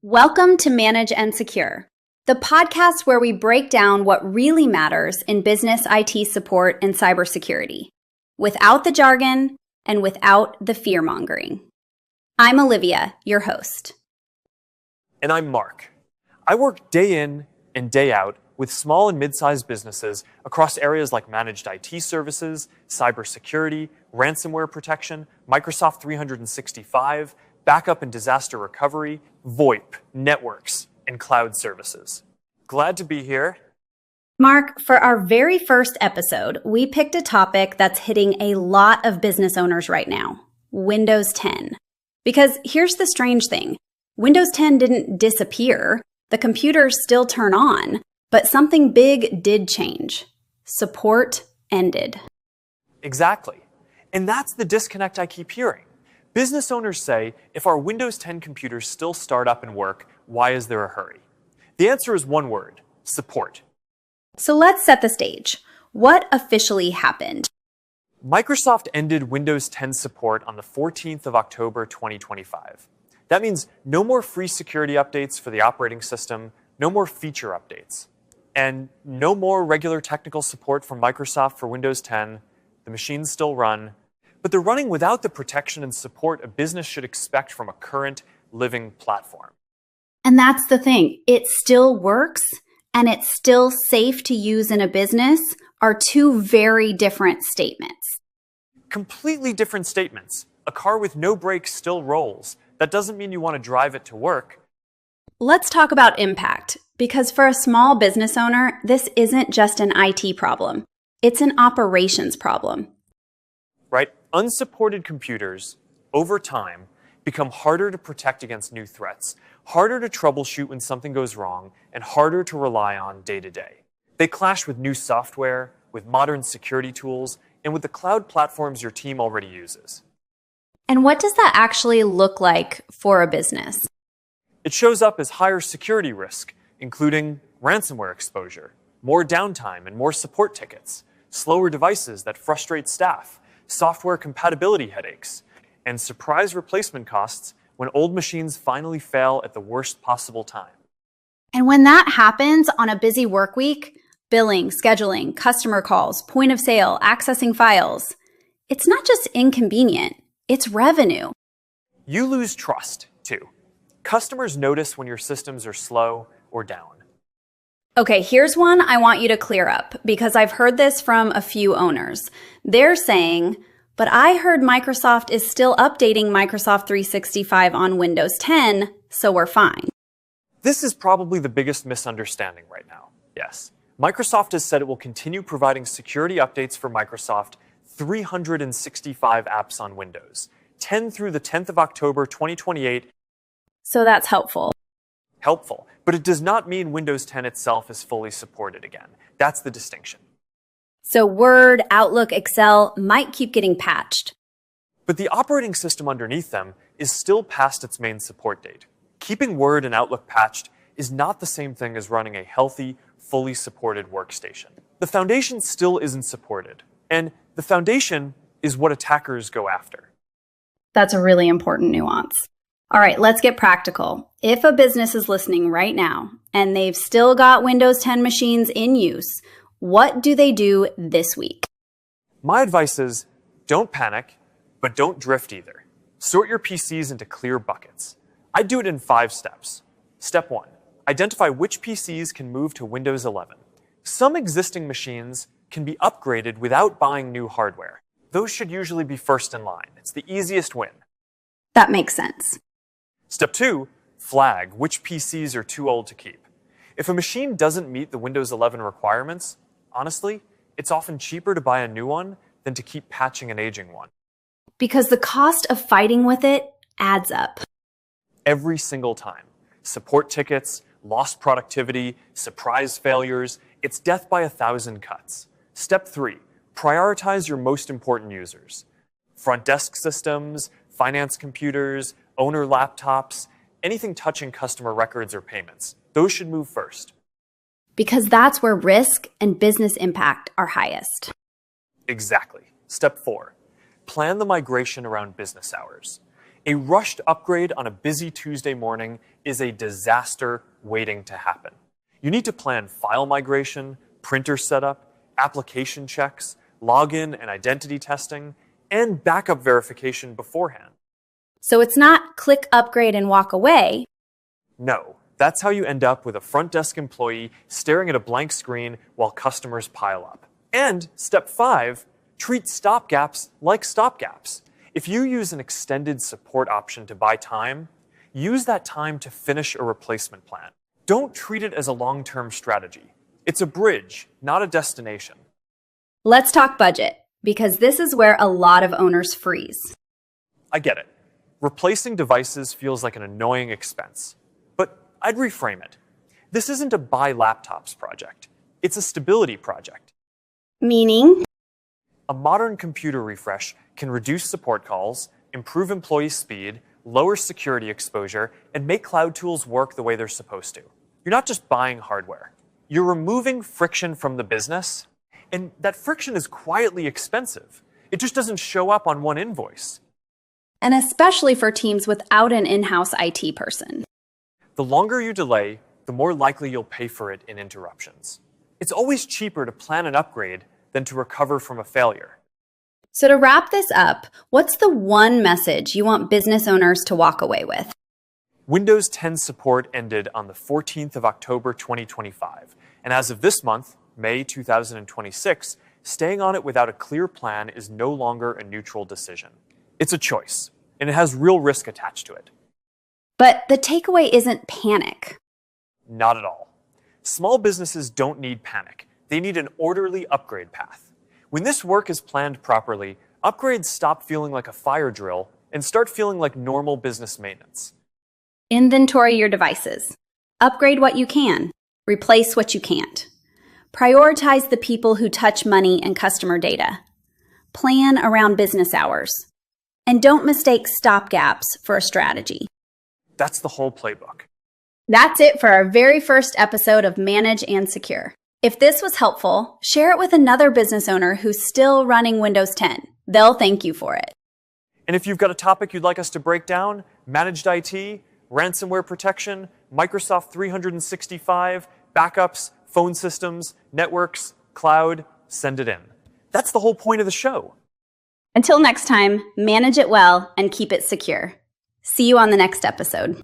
Welcome to Manage and Secure, the podcast where we break down what really matters in business IT support and cybersecurity, without the jargon and without the fear-mongering. I'm Olivia, your host. And I'm Mark. I work day in and day out with small and mid-sized businesses across areas like managed IT services, cybersecurity, ransomware protection, Microsoft 365, backup and disaster recovery, VoIP, networks, and cloud services. Glad to be here. Mark, for our very first episode, we picked a topic that's hitting a lot of business owners right now, Windows 10. Because here's the strange thing. Windows 10 didn't disappear. The computers still turn on, but something big did change. Support ended. Exactly. And that's the disconnect I keep hearing. Business owners say, if our Windows 10 computers still start up and work, why is there a hurry? The answer is one word: support. So let's set the stage. What officially happened? Microsoft ended Windows 10 support on the 14th of October 2025. That means no more free security updates for the operating system, no more feature updates, and no more regular technical support from Microsoft for Windows 10. The machines still run, but they're running without the protection and support a business should expect from a current living platform. And that's the thing. It still works and it's still safe to use in a business are two very different statements. Completely different statements. A car with no brakes still rolls. That doesn't mean you want to drive it to work. Let's talk about impact, because for a small business owner, this isn't just an IT problem. It's an operations problem. Right? Unsupported computers, over time, become harder to protect against new threats, harder to troubleshoot when something goes wrong, and harder to rely on day to day. They clash with new software, with modern security tools, and with the cloud platforms your team already uses. And what does that actually look like for a business? It shows up as higher security risk, including ransomware exposure, more downtime and more support tickets, slower devices that frustrate staff, software compatibility headaches, and surprise replacement costs when old machines finally fail at the worst possible time. And when that happens on a busy work week, billing, scheduling, customer calls, point of sale, accessing files, it's not just inconvenient, it's revenue. You lose trust, too. Customers notice when your systems are slow or down. Okay, here's one I want you to clear up because I've heard this from a few owners. They're saying, but I heard Microsoft is still updating Microsoft 365 on Windows 10, so we're fine. This is probably the biggest misunderstanding right now. Yes, Microsoft has said it will continue providing security updates for Microsoft 365 apps on Windows, 10 through the 10th of October 2028. So that's helpful. Helpful, but it does not mean Windows 10 itself is fully supported again. That's the distinction. So Word, Outlook, Excel might keep getting patched. But the operating system underneath them is still past its main support date. Keeping Word and Outlook patched is not the same thing as running a healthy, fully supported workstation. The foundation still isn't supported, and the foundation is what attackers go after. That's a really important nuance. All right, let's get practical. If a business is listening right now and they've still got Windows 10 machines in use, what do they do this week? My advice is don't panic, but don't drift either. Sort your PCs into clear buckets. I do it in 5 steps. Step 1, identify which PCs can move to Windows 11. Some existing machines can be upgraded without buying new hardware. Those should usually be first in line. It's the easiest win. That makes sense. Step 2, flag which PCs are too old to keep. If a machine doesn't meet the Windows 11 requirements, honestly, it's often cheaper to buy a new one than to keep patching an aging one. Because the cost of fighting with it adds up. Every single time. Support tickets, lost productivity, surprise failures, it's death by 1,000 cuts. Step 3, prioritize your most important users. Front desk systems, finance computers, owner laptops, anything touching customer records or payments. Those should move first. Because that's where risk and business impact are highest. Exactly. Step 4, plan the migration around business hours. A rushed upgrade on a busy Tuesday morning is a disaster waiting to happen. You need to plan file migration, printer setup, application checks, login and identity testing, and backup verification beforehand. So it's not click upgrade and walk away. No, that's how you end up with a front desk employee staring at a blank screen while customers pile up. And step 5, treat stopgaps like stopgaps. If you use an extended support option to buy time, use that time to finish a replacement plan. Don't treat it as a long-term strategy. It's a bridge, not a destination. Let's talk budget, because this is where a lot of owners freeze. I get it. Replacing devices feels like an annoying expense. But I'd reframe it. This isn't a buy laptops project. It's a stability project. Meaning? A modern computer refresh can reduce support calls, improve employee speed, lower security exposure, and make cloud tools work the way they're supposed to. You're not just buying hardware. You're removing friction from the business, and that friction is quietly expensive. It just doesn't show up on one invoice. And especially for teams without an in-house IT person. The longer you delay, the more likely you'll pay for it in interruptions. It's always cheaper to plan an upgrade than to recover from a failure. So to wrap this up, what's the one message you want business owners to walk away with? Windows 10 support ended on the 14th of October 2025, and as of this month, May 2026, staying on it without a clear plan is no longer a neutral decision. It's a choice, and it has real risk attached to it. But the takeaway isn't panic. Not at all. Small businesses don't need panic. They need an orderly upgrade path. When this work is planned properly, upgrades stop feeling like a fire drill and start feeling like normal business maintenance. Inventory your devices. Upgrade what you can. Replace what you can't. Prioritize the people who touch money and customer data. Plan around business hours. And don't mistake stopgaps for a strategy. That's the whole playbook. That's it for our very first episode of Manage and Secure. If this was helpful, share it with another business owner who's still running Windows 10. They'll thank you for it. And if you've got a topic you'd like us to break down, managed IT, ransomware protection, Microsoft 365, backups, phone systems, networks, cloud, send it in. That's the whole point of the show. Until next time, manage it well and keep it secure. See you on the next episode.